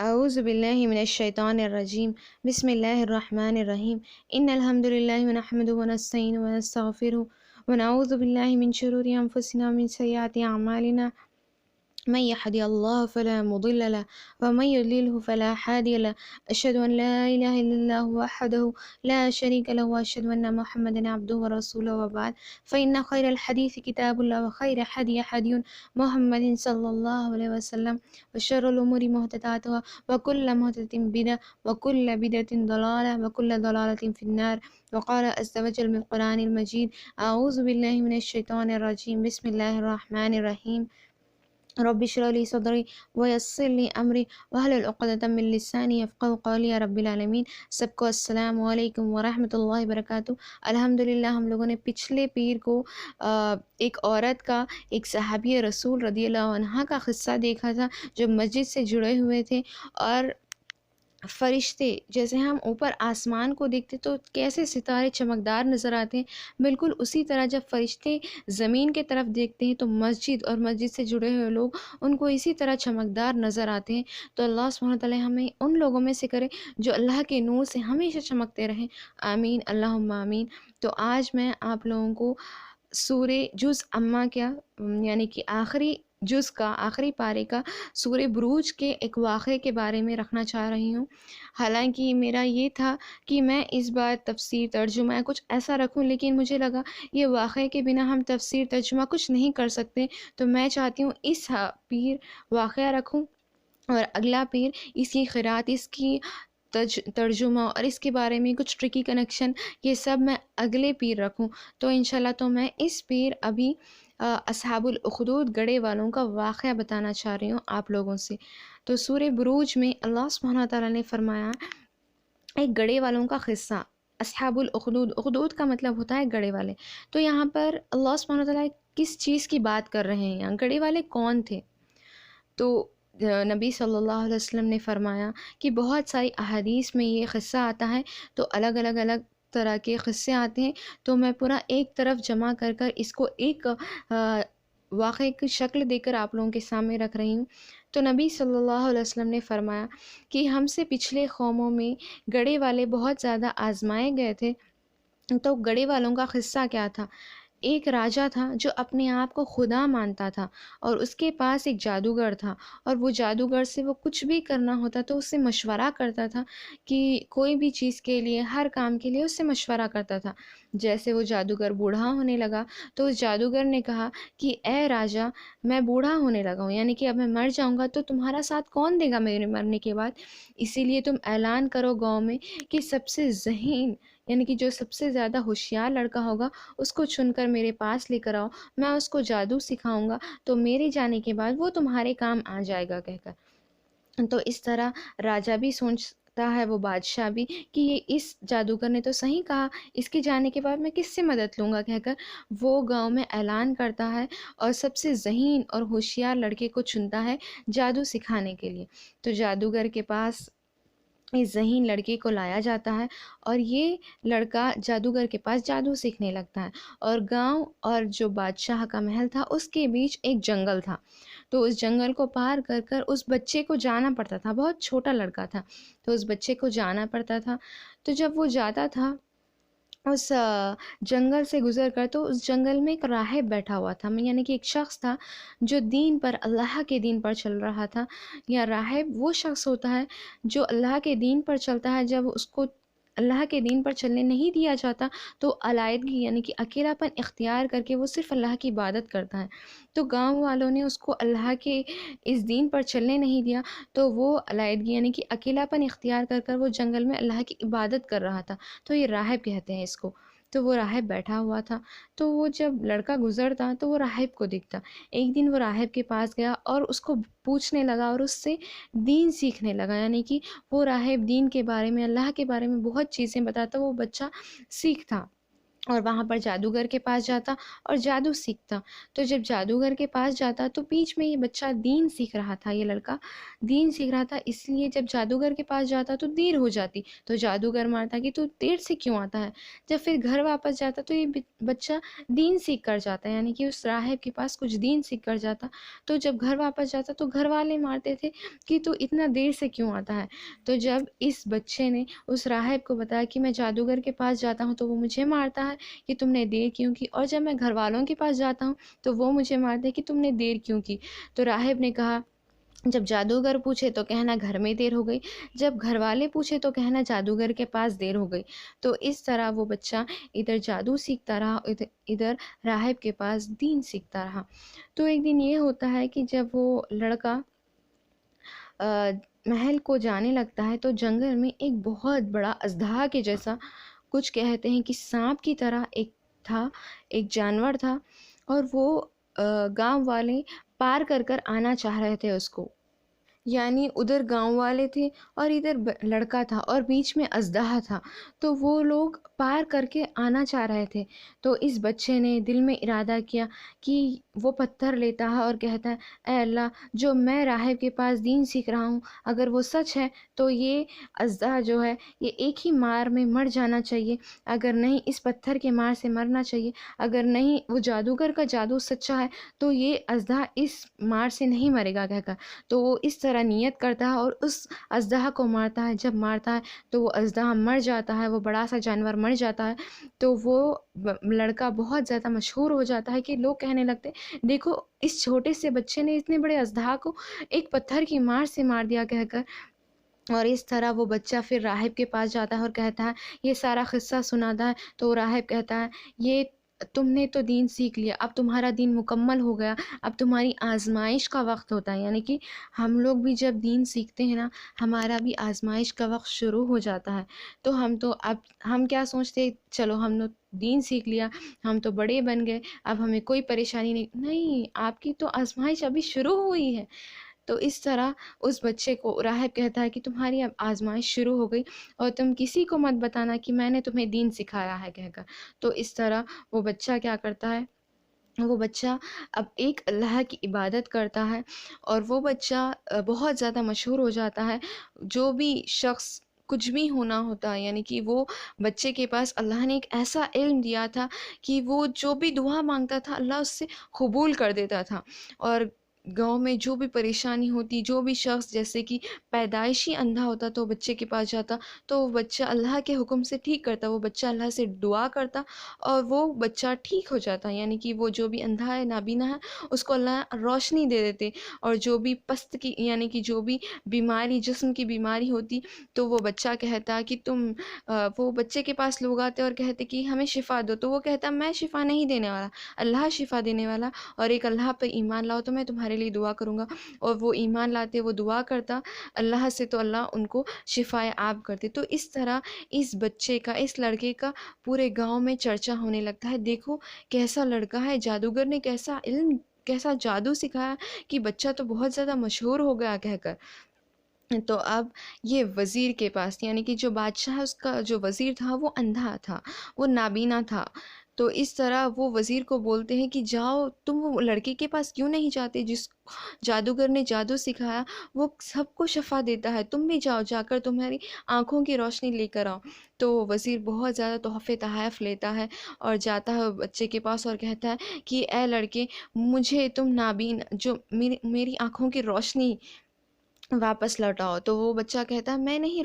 اعوذ باللہ من الشیطان الرجیم بسم اللہ الرحمن الرحیم ان الحمد للہ نحمده ونستعینه ونستغفره ونعوذ باللہ من شرور انفسنا ومن سیئات اعمالنا من يهده الله فلا مضل له ومن يضلل فلا هادي له أشهد أن لا إله إلا الله وحده لا شريك له وأشهد أن محمدا عبده ورسوله وبعد فإن خير الحديث كتاب الله وخير هدي محمد صلى الله عليه وسلم وشر الأمور محدثاتها وكل محدثة بدعة وكل بدعة ضلالة وكل ضلالة في النار وقال عز وجل من القرآن المجيد أعوذ بالله من الشيطان الرجيم بسم الله الرحمن الرحيم رب اشرح لي صدري ويسر لي امری واحلل عقدۃ من لسانی یفقہوا قولی یا رب العالمین۔ سب کو السلام علیکم ورحمۃ اللہ وبرکاتہ۔ الحمدللہ ہم لوگوں نے پچھلے پیر کو ایک عورت کا، ایک صحابی رسول رضی اللہ عنہ کا قصہ دیکھا تھا جو مسجد سے جڑے ہوئے تھے، اور فرشتے جیسے ہم اوپر آسمان کو دیکھتے تو کیسے ستارے چمکدار نظر آتے ہیں، بالکل اسی طرح جب فرشتے زمین کے طرف دیکھتے ہیں تو مسجد اور مسجد سے جڑے ہوئے لوگ ان کو اسی طرح چمکدار نظر آتے ہیں۔ تو اللہ سبحانہ وتعالی ہمیں ان لوگوں میں سے کرے جو اللہ کے نور سے ہمیشہ چمکتے رہیں، آمین اللہم آمین۔ تو آج میں آپ لوگوں کو سورہ جز اما کیا یعنی کہ آخری جز کا، آخری پارے کا سورہ بروج کے ایک واقعے کے بارے میں رکھنا چاہ رہی ہوں۔ حالانکہ میرا یہ تھا کہ میں اس بار تفسیر ترجمہ کچھ ایسا رکھوں، لیکن مجھے لگا یہ واقعے کے بنا ہم تفسیر ترجمہ کچھ نہیں کر سکتے، تو میں چاہتی ہوں اس پیر واقعہ رکھوں اور اگلا پیر اس کی قرات، اس کی ترجمہ اور اس کے بارے میں کچھ ٹرکی کنیکشن، یہ سب میں اگلے پیر رکھوں۔ تو انشاءاللہ تو میں اس پیر ابھی اصحاب الاخدود گڑھے والوں کا واقعہ بتانا چاہ رہی ہوں آپ لوگوں سے۔ تو سورہ بروج میں اللہ سبحانہ تعالیٰ نے فرمایا ایک گڑھے والوں کا قصہ، اصحاب الاخدود، اخدود کا مطلب ہوتا ہے گڑھے والے۔ تو یہاں پر اللہ سبحانہ تعالیٰ کس چیز کی بات کر رہے ہیں، یہاں گڑھے والے کون تھے؟ تو نبی صلی اللہ علیہ وسلم نے فرمایا کہ بہت ساری احادیث میں یہ قصہ آتا ہے، تو الگ طرح کے قصے آتے ہیں، تو میں پورا ایک طرف جمع کر اس کو ایک واقعے کی شکل دے کر آپ لوگوں کے سامنے رکھ رہی ہوں۔ تو نبی صلی اللہ علیہ وسلم نے فرمایا کہ ہم سے پچھلے قوموں میں گڑھے والے بہت زیادہ آزمائے گئے تھے۔ تو گڑھے والوں کا قصہ کیا تھا؟ ایک راجا تھا جو اپنے آپ کو خدا مانتا تھا، اور اس کے پاس ایک جادوگر تھا، اور وہ جادوگر سے وہ کچھ بھی کرنا ہوتا تو اس سے مشورہ کرتا تھا، کہ کوئی بھی چیز کے لیے، ہر کام کے لیے اس سے مشورہ کرتا تھا۔ جیسے وہ جادوگر بوڑھا ہونے لگا تو اس جادوگر نے کہا کہ اے راجا، میں بوڑھا ہونے لگا ہوں، یعنی کہ اب میں مر جاؤں گا تو تمہارا ساتھ کون دے گا میرے مرنے کے بعد؟ اسی لیے تم اعلان کرو گاؤں میں کہ سب سے ذہین، یعنی کہ جو سب سے زیادہ ہوشیار لڑکا ہوگا اس کو چن کر میرے پاس لے کر آؤ، میں اس کو جادو سکھاؤں گا، تو میرے جانے کے بعد وہ تمہارے کام آ جائے گا کہہ کر۔ تو اس طرح راجا بھی سوچتا ہے، وہ بادشاہ بھی، کہ یہ اس جادوگر نے تو صحیح کہا، اس کے جانے کے بعد میں کس سے مدد لوں گا کہہ کر وہ گاؤں میں اعلان کرتا ہے اور سب سے ذہین اور ہوشیار لڑکے کو چنتا ہے جادو سکھانے کے لیے۔ تو جادوگر کے پاس اس ذہین لڑکے کو لایا جاتا ہے، اور یہ لڑکا جادوگر کے پاس جادو سیکھنے لگتا ہے، اور گاؤں اور جو بادشاہ کا محل تھا اس کے بیچ ایک جنگل تھا۔ تو اس جنگل کو پار کر اس بچے کو جانا پڑتا تھا، بہت چھوٹا لڑکا تھا تو اس بچے کو جانا پڑتا تھا۔ تو جب وہ جاتا تھا اس جنگل سے گزر کر، تو اس جنگل میں ایک راہب بیٹھا ہوا تھا، یعنی کہ ایک شخص تھا جو دین پر، اللہ کے دین پر چل رہا تھا۔ یا راہب وہ شخص ہوتا ہے جو اللہ کے دین پر چلتا ہے، جب اس کو اللہ کے دین پر چلنے نہیں دیا جاتا تو علیحدگی یعنی کہ اکیلا پن اختیار کر کے وہ صرف اللہ کی عبادت کرتا ہے۔ تو گاؤں والوں نے اس کو اللہ کے اس دین پر چلنے نہیں دیا، تو وہ علیحدگی یعنی کہ اکیلا پن اختیار کر وہ جنگل میں اللہ کی عبادت کر رہا تھا، تو یہ راہب کہتے ہیں اس کو۔ تو وہ راہب بیٹھا ہوا تھا، تو وہ جب لڑکا گزرتا تو وہ راہب کو دکھتا۔ ایک دن وہ راہب کے پاس گیا اور اس کو پوچھنے لگا اور اس سے دین سیکھنے لگا، یعنی کہ وہ راہب دین کے بارے میں، اللہ کے بارے میں بہت چیزیں بتاتا، وہ بچہ سیکھتا۔ اور وہاں پر جادوگر کے پاس جاتا اور جادو سیکھتا۔ تو جب جادوگر کے پاس جاتا تو بیچ میں یہ بچہ دین سیکھ رہا تھا، یہ لڑکا دین سیکھ رہا تھا، اس لیے جب جادوگر کے پاس جاتا تو دیر ہو جاتی، تو جادوگر مارتا کہ تو دیر سے کیوں آتا ہے۔ جب پھر گھر واپس جاتا تو یہ بچہ دین سیکھ کر جاتا، یعنی کہ اس راہب کے پاس کچھ دین سیکھ کر جاتا۔ تو جب گھر واپس جاتا تو گھر والے مارتے تھے کہ تو اتنا دیر سے کیوں آتا ہے۔ تو جب اس بچے نے اس راہب کو بتایا کہ میں جادوگر کے پاس جاتا ہوں تو وہ مجھے مارتا ہے کہ تم نے دیر کیوں کی، اور جب میں گھر والوں کے پاس جاتا ہوں تو وہ مجھے مارتے ہیں کہ تم نے دیر کیوں کی۔ تو راہب نے کہا جب جادوگر پوچھے تو کہنا گھر میں دیر ہو گئی، جب گھر والے پوچھے تو کہنا جادوگر کے پاس دیر ہو گئی۔ تو اس طرح وہ بچہ ادھر جادو سیکھتا رہا، ادھر راہب کے پاس دین سیکھتا رہا۔ تو ایک دن یہ ہوتا ہے کہ جب وہ لڑکا محل کو جانے لگتا ہے تو جنگل میں ایک بہت بڑا اژدہا کے جیسا، کچھ کہتے ہیں کہ سانپ کی طرح ایک جانور تھا، اور وہ گاؤں والے پار کر کر آنا چاہ رہے تھے اس کو، یعنی ادھر گاؤں والے تھے اور ادھر لڑکا تھا اور بیچ میں اژدہا تھا، تو وہ لوگ پار کر کے آنا چاہ رہے تھے۔ تو اس بچے نے دل میں ارادہ کیا کہ وہ پتھر لیتا ہے اور کہتا ہے اے اللہ، جو میں راہب کے پاس دین سیکھ رہا ہوں اگر وہ سچ ہے تو یہ اژدہا جو ہے یہ ایک ہی مار میں مر جانا چاہیے، اگر نہیں اس پتھر کے مار سے مرنا چاہیے، اگر نہیں وہ جادوگر کا جادو سچا ہے تو یہ اژدہا اس مار سے نہیں مرے گا کہہ کر۔ تو وہ اس طرح نیت کرتا ہے اور اس اژدہا کو مارتا ہے، جب مارتا ہے تو وہ اژدہا مر جاتا ہے، وہ بڑا سا جانور مر جاتا ہے۔ تو وہ لڑکا بہت زیادہ مشہور ہو جاتا ہے کہ لوگ کہنے لگتے دیکھو اس چھوٹے سے بچے نے اتنے بڑے اژدہا کو ایک پتھر کی مار سے مار دیا کہہ کر۔ اور اس طرح وہ بچہ پھر راہب کے پاس جاتا ہے اور کہتا ہے، یہ سارا قصہ سناتا ہے۔ تو راہب کہتا ہے یہ تم نے تو دین سیکھ لیا، اب تمہارا دین مکمل ہو گیا، اب تمہاری آزمائش کا وقت ہوتا ہے، یعنی کہ ہم لوگ بھی جب دین سیکھتے ہیں نا ہمارا بھی آزمائش کا وقت شروع ہو جاتا ہے۔ تو اب ہم کیا سوچتے چلو ہم نے دین سیکھ لیا، ہم تو بڑے بن گئے، اب ہمیں کوئی پریشانی نہیں، آپ کی تو آزمائش ابھی شروع ہوئی ہے۔ تو اس طرح اس بچے کو راہب کہتا ہے کہ تمہاری اب آزمائش شروع ہو گئی اور تم کسی کو مت بتانا کہ میں نے تمہیں دین سکھایا ہے کہہ کر۔ تو اس طرح وہ بچہ کیا کرتا ہے، وہ بچہ اب ایک اللہ کی عبادت کرتا ہے، اور وہ بچہ بہت زیادہ مشہور ہو جاتا ہے۔ جو بھی شخص کچھ بھی ہونا ہوتا ہے، یعنی کہ وہ بچے کے پاس اللہ نے ایک ایسا علم دیا تھا کہ وہ جو بھی دعا مانگتا تھا اللہ اس سے قبول کر دیتا تھا۔ اور گاؤں میں جو بھی پریشانی ہوتی، جو بھی شخص جیسے کہ پیدائشی اندھا ہوتا تو بچے کے پاس جاتا تو وہ بچہ اللہ کے حکم سے ٹھیک کرتا، وہ بچہ اللہ سے دعا کرتا اور وہ بچہ ٹھیک ہو جاتا، یعنی کہ وہ جو بھی اندھا ہے نابینا ہے اس کو اللہ روشنی دے دیتے، اور جو بھی پست کی یعنی کہ جو بھی بیماری جسم کی بیماری ہوتی تو وہ بچہ کہتا کہ وہ بچے کے پاس لوگ آتے اور کہتے کہ ہمیں شفا دو، تو وہ کہتا میں شفا نہیں دینے والا، اللہ شفا دینے والا، اور ایک اللہ پہ ایمان لاؤ تو میں تمہارے لیے دعا کروں گا۔ اور وہ ایمان لاتے، وہ دعا کرتا اللہ سے تو اللہ ان کو شفائے عام کرتے۔ تو اس طرح اس بچے کا، اس لڑکے کا پورے گاؤں میں چرچا ہونے لگتا ہے، دیکھو کیسا لڑکا ہے، جادوگر نے کیسا علم، کیسا جادو سکھایا کہ بچہ تو بہت زیادہ مشہور ہو گیا کہہ کر۔ تو اب یہ وزیر کے پاس، یعنی کہ جو بادشاہ ہے اس کا جو وزیر تھا وہ اندھا تھا، وہ نابینا تھا۔ تو اس طرح وہ وزیر کو بولتے ہیں کہ جاؤ تم وہ لڑکے کے پاس کیوں نہیں جاتے جس جادوگر نے جادو سکھایا، وہ سب کو شفا دیتا ہے، تم بھی جاؤ، جا کر تمہاری آنکھوں کی روشنی لے کر آؤ۔ تو وزیر بہت زیادہ تحفے تحائف لیتا ہے اور جاتا ہے بچے کے پاس اور کہتا ہے کہ اے لڑکے، مجھے تم نابین جو میری آنکھوں کی روشنی واپس لوٹاؤ۔ تو وہ بچہ کہتا ہے میں نہیں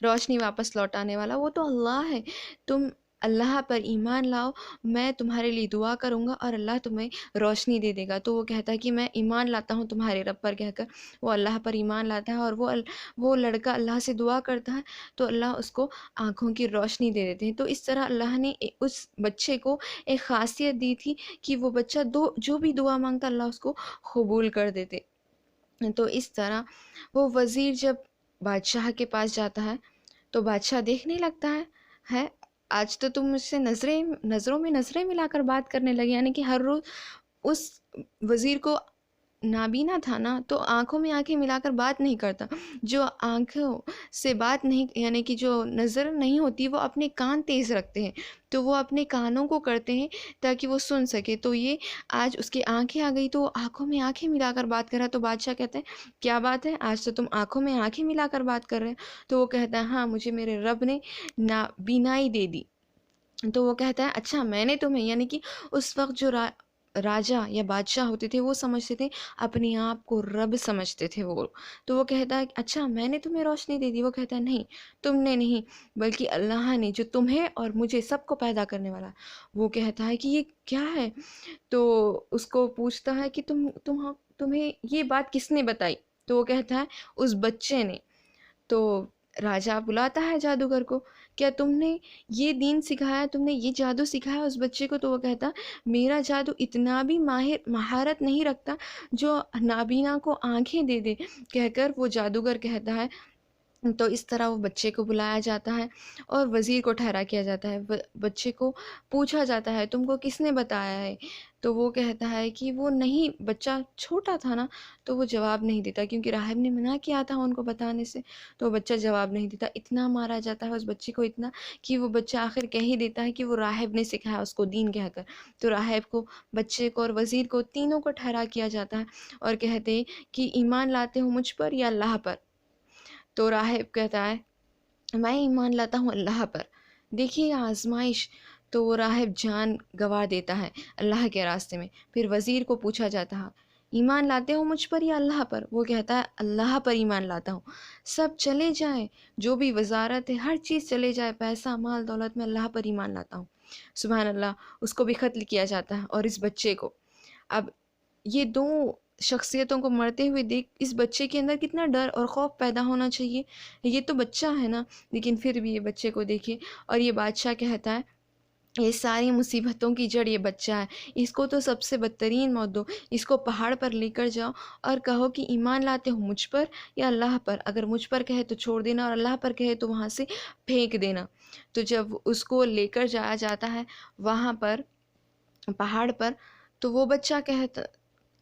روشنی واپس لوٹانے والا، وہ تو اللہ ہے، تم اللہ پر ایمان لاؤ، میں تمہارے لیے دعا کروں گا اور اللہ تمہیں روشنی دے دے گا۔ تو وہ کہتا ہے کہ میں ایمان لاتا ہوں تمہارے رب پر کہہ کر وہ اللہ پر ایمان لاتا ہے، اور وہ لڑکا اللہ سے دعا کرتا ہے تو اللہ اس کو آنکھوں کی روشنی دے دیتے ہیں۔ تو اس طرح اللہ نے اس بچے کو ایک خاصیت دی تھی کہ وہ بچہ جو بھی دعا مانگتا اللہ اس کو قبول کر دیتے۔ تو اس طرح وہ وزیر جب بادشاہ کے پاس جاتا ہے تو بادشاہ دیکھنے لگتا ہے آج تو تم مجھ سے نظروں میں نظریں ملا کر بات کرنے لگے، یعنی کہ ہر روز اس وزیر کو نابینا تھا نا تو آنکھوں میں آنکھیں ملا کر بات نہیں کرتا، جو آنکھوں سے بات نہیں یعنی کہ جو نظر نہیں ہوتی وہ اپنے کان تیز رکھتے ہیں، تو وہ اپنے کانوں کو کرتے ہیں تاکہ وہ سن سکے، تو یہ آج اس کی آنکھیں آ گئی تو وہ آنکھوں میں آنکھیں ملا کر بات کر رہا، تو بادشاہ کہتے ہیں کیا بات ہے، آج تو تم آنکھوں میں آنکھیں ملا کر بات کر رہے ہیں؟ تو وہ کہتا ہے ہاں مجھے میرے رب نے بینائی دے دی۔ تو وہ کہتا ہے اچھا میں نے تمہیں، یعنی کہ اس وقت جو راجا یا بادشاہ ہوتے تھے وہ سمجھتے تھے، اپنے آپ کو رب سمجھتے تھے وہ، تو وہ کہتا ہے اچھا میں نے تمہیں روشنی دے دی؟ وہ کہتا ہے نہیں تم نے نہیں، بلکہ اللہ نے جو تمہیں اور مجھے سب کو پیدا کرنے والا۔ وہ کہتا ہے کہ یہ کیا ہے؟ تو اس کو پوچھتا ہے کہ تمہیں یہ بات کس نے بتائی؟ تو وہ کہتا ہے اس بچے نے۔ تو راجا بلاتا ہے جادوگر کو، کیا تم نے یہ دین سکھایا، تم نے یہ جادو سکھایا اس بچے کو؟ تو وہ کہتا میرا جادو اتنا بھی مہارت نہیں رکھتا جو نابینا کو آنکھیں دے دے، کہہ کر وہ جادوگر کہتا ہے۔ تو اس طرح وہ بچے کو بلایا جاتا ہے اور وزیر کو ٹھہرا کیا جاتا ہے، بچے کو پوچھا جاتا ہے تم کو کس نے بتایا ہے؟ تو وہ کہتا ہے کہ وہ نہیں، بچہ چھوٹا تھا نا تو وہ جواب نہیں دیتا، کیونکہ راہب نے منع کیا تھا ان کو بتانے سے، تو بچہ جواب نہیں دیتا۔ اتنا مارا جاتا ہے اس بچے کو، اتنا کہ وہ بچہ آخر کہہ ہی دیتا ہے کہ وہ راہب نے سکھایا اس کو دین کہہ کر۔ تو راہب کو، بچے کو اور وزیر کو، تینوں کو ٹھہرا کیا جاتا ہے اور کہتے کہ ایمان لاتے ہو مجھ پر یا اللہ پر؟ تو راہب کہتا ہے میں ایمان لاتا ہوں اللہ پر۔ دیکھیے آزمائش، تو وہ راہب جان گنوا دیتا ہے اللہ کے راستے میں۔ پھر وزیر کو پوچھا جاتا ہے ایمان لاتے ہو مجھ پر یا اللہ پر؟ وہ کہتا ہے اللہ پر ایمان لاتا ہوں، سب چلے جائیں، جو بھی وزارت ہے ہر چیز چلے جائے، پیسہ مال دولت، میں اللہ پر ایمان لاتا ہوں۔ سبحان اللہ، اس کو بھی قتل کیا جاتا ہے اور اس بچے کو۔ اب یہ دو شخصیتوں کو مرتے ہوئے دیکھ اس بچے کے اندر کتنا ڈر اور خوف پیدا ہونا چاہیے، یہ تو بچہ ہے نا، لیکن پھر بھی یہ بچے کو دیکھیے، اور یہ بادشاہ کہتا ہے یہ ساری مصیبتوں کی جڑ یہ بچہ ہے، اس کو تو سب سے بدترین موت دو، اس کو پہاڑ پر لے کر جاؤ اور کہو کہ ایمان لاتے ہو مجھ پر یا اللہ پر، اگر مجھ پر کہے تو چھوڑ دینا اور اللہ پر کہے تو وہاں سے پھینک دینا۔ تو جب اس کو لے کر جایا جاتا ہے وہاں پر پہاڑ پر، تو وہ بچہ کہتا،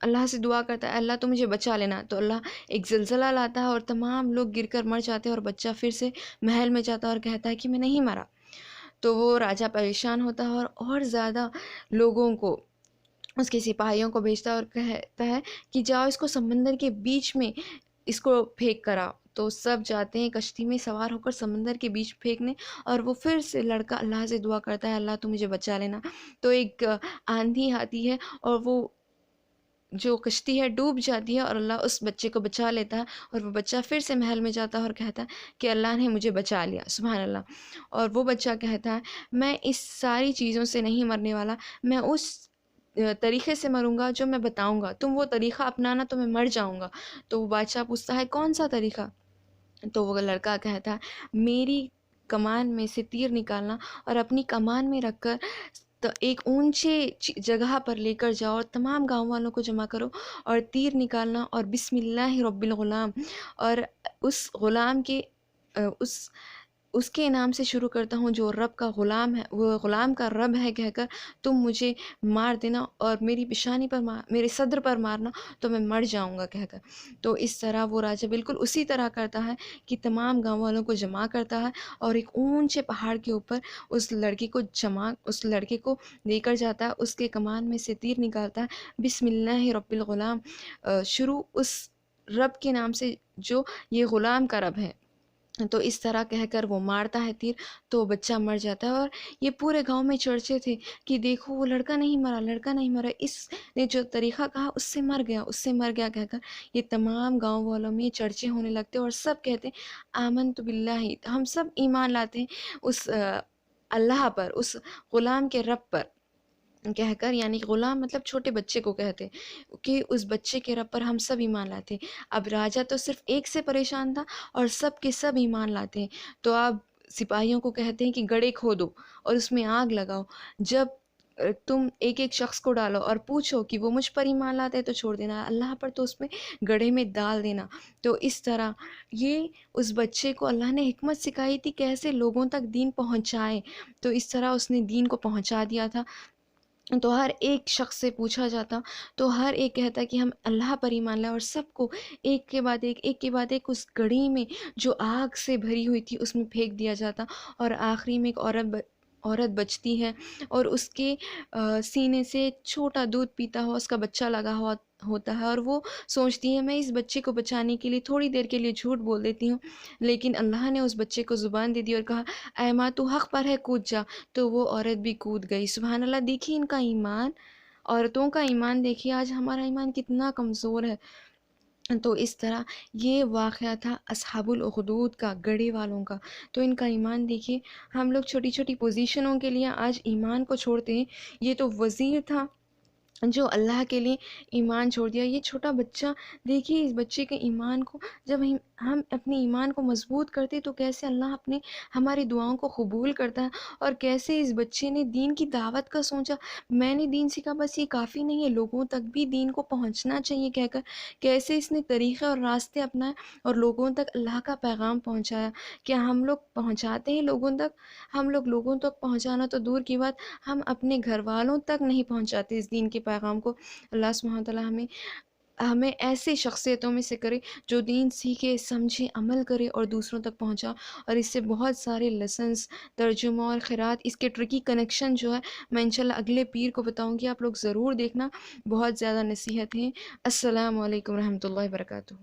اللہ سے دعا کرتا ہے اللہ تو مجھے بچا لینا، تو اللہ ایک زلزلہ لاتا ہے اور تمام لوگ گر کر مر جاتے ہیں اور بچہ پھر سے محل میں جاتا ہے اور کہتا ہے کہ میں نہیں مرا۔ تو وہ راجہ پریشان ہوتا ہے اور زیادہ لوگوں کو، اس کے سپاہیوں کو بھیجتا ہے اور کہتا ہے کہ جاؤ اس کو سمندر کے بیچ میں اس کو پھینک کر آؤ۔ تو سب جاتے ہیں کشتی میں سوار ہو کر سمندر کے بیچ پھینکنے، اور وہ پھر سے لڑکا اللہ سے دعا کرتا ہے اللہ تو مجھے بچا لینا۔ تو ایک آندھی آتی ہے اور وہ جو کشتی ہے ڈوب جاتی ہے اور اللہ اس بچے کو بچا لیتا ہے، اور وہ بچہ پھر سے محل میں جاتا ہے اور کہتا ہے کہ اللہ نے مجھے بچا لیا، سبحان اللہ۔ اور وہ بچہ کہتا ہے میں اس ساری چیزوں سے نہیں مرنے والا، میں اس طریقے سے مروں گا جو میں بتاؤں گا، تم وہ طریقہ اپنانا تو میں مر جاؤں گا۔ تو وہ بادشاہ پوچھتا ہے کون سا طریقہ؟ تو وہ لڑکا کہتا ہے میری کمان میں سے تیر نکالنا اور اپنی کمان میں رکھ کر تو ایک اونچے جگہ پر لے کر جاؤ اور تمام گاؤں والوں کو جمع کرو اور تیر نکالنا اور بسم اللہ رب الغلام، اور اس غلام کے اس کے نام سے شروع کرتا ہوں جو رب کا غلام ہے، وہ غلام کا رب ہے کہہ کر تم مجھے مار دینا اور میری پیشانی پر میرے صدر پر مارنا تو میں مر جاؤں گا کہہ کر۔ تو اس طرح وہ راجہ بالکل اسی طرح کرتا ہے کہ تمام گاؤں والوں کو جمع کرتا ہے اور ایک اونچے پہاڑ کے اوپر اس لڑکے کو لے کر جاتا ہے، اس کے کمان میں سے تیر نکالتا ہے، بسم اللہ رب الغلام، شروع اس رب کے نام سے جو یہ غلام کا رب ہے۔ تو اس طرح کہہ کر وہ مارتا ہے تیر، تو بچہ مر جاتا ہے، اور یہ پورے گاؤں میں چرچے تھے کہ دیکھو وہ لڑکا نہیں مرا، لڑکا نہیں مرا، اس نے جو طریقہ کہا اس سے مر گیا، اس سے مر گیا کہہ کر یہ تمام گاؤں والوں میں یہ چرچے ہونے لگتے، اور سب کہتے آمنت باللہ، ہم سب ایمان لاتے ہیں اس اللہ پر، اس غلام کے رب پر کہہ کر، یعنی غلام مطلب چھوٹے بچے کو کہتے کہ اس بچے کے رب پر ہم سب ایمان لاتے۔ اب راجہ تو صرف ایک سے پریشان تھا اور سب کے سب ایمان لاتے ہیں، تو اب سپاہیوں کو کہتے ہیں کہ گڑھے کھودو اور اس میں آگ لگاؤ، جب تم ایک ایک شخص کو ڈالو اور پوچھو کہ وہ مجھ پر ایمان لاتے ہیں تو چھوڑ دینا، اللہ پر تو اس میں گڑھے میں ڈال دینا۔ تو اس طرح یہ اس بچے کو اللہ نے حکمت سکھائی تھی کیسے لوگوں تک دین پہنچائے، تو اس طرح اس نے دین کو پہنچا دیا تھا۔ تو ہر ایک شخص سے پوچھا جاتا تو ہر ایک کہتا کہ ہم اللہ پر ایمان لائے، اور سب کو ایک کے بعد ایک کے بعد ایک اس گڑھی میں جو آگ سے بھری ہوئی تھی اس میں پھینک دیا جاتا، اور آخری میں ایک عورت بچتی ہے، اور اس کے سینے سے چھوٹا دودھ پیتا ہوا اس کا بچہ لگا ہوا ہوتا ہے، اور وہ سوچتی ہے میں اس بچے کو بچانے کے لیے تھوڑی دیر کے لیے جھوٹ بول دیتی ہوں، لیکن اللہ نے اس بچے کو زبان دے دی اور کہا اے ماں تو حق پر ہے، کود جا، تو وہ عورت بھی کود گئی۔ سبحان اللہ، دیکھیے ان کا ایمان، عورتوں کا ایمان دیکھیے آج ہمارا ایمان کتنا کمزور ہے۔ تو اس طرح یہ واقعہ تھا اصحاب الاخدود کا، گڑھے والوں کا، تو ان کا ایمان دیکھیے۔ ہم لوگ چھوٹی چھوٹی پوزیشنوں کے لیے آج ایمان کو چھوڑتے ہیں، یہ تو وزیر تھا جو اللہ کے لیے ایمان چھوڑ دیا۔ یہ چھوٹا بچہ دیکھیے، اس بچے کے ایمان کو جب ہم اپنے ایمان کو مضبوط کرتے تو کیسے اللہ ہماری دعاؤں کو قبول کرتا ہے، اور کیسے اس بچے نے دین کی دعوت کا سوچا، میں نے دین سیکھا بس یہ کافی نہیں ہے، لوگوں تک بھی دین کو پہنچنا چاہیے کہہ کر کیسے اس نے طریقے اور راستے اپنائے اور لوگوں تک اللہ کا پیغام پہنچایا۔ کیا ہم لوگ پہنچاتے ہیں لوگوں تک؟ ہم لوگ لوگوں تک پہنچانا تو دور کی بات، ہم اپنے گھر والوں تک نہیں پہنچاتے اس دین کے پیغام کو۔ اللہ سبحانہ وتعالی ہمیں ایسے شخصیتوں میں سے کرے جو دین سیکھے، سمجھے، عمل کرے اور دوسروں تک پہنچا، اور اس سے بہت سارے لیسنز، ترجمہ اور قرات، اس کے ٹرکی کنیکشن جو ہے میں انشاءاللہ اگلے پیر کو بتاؤں گی، آپ لوگ ضرور دیکھنا، بہت زیادہ نصیحت ہیں۔ السلام علیکم ورحمۃ اللہ وبرکاتہ۔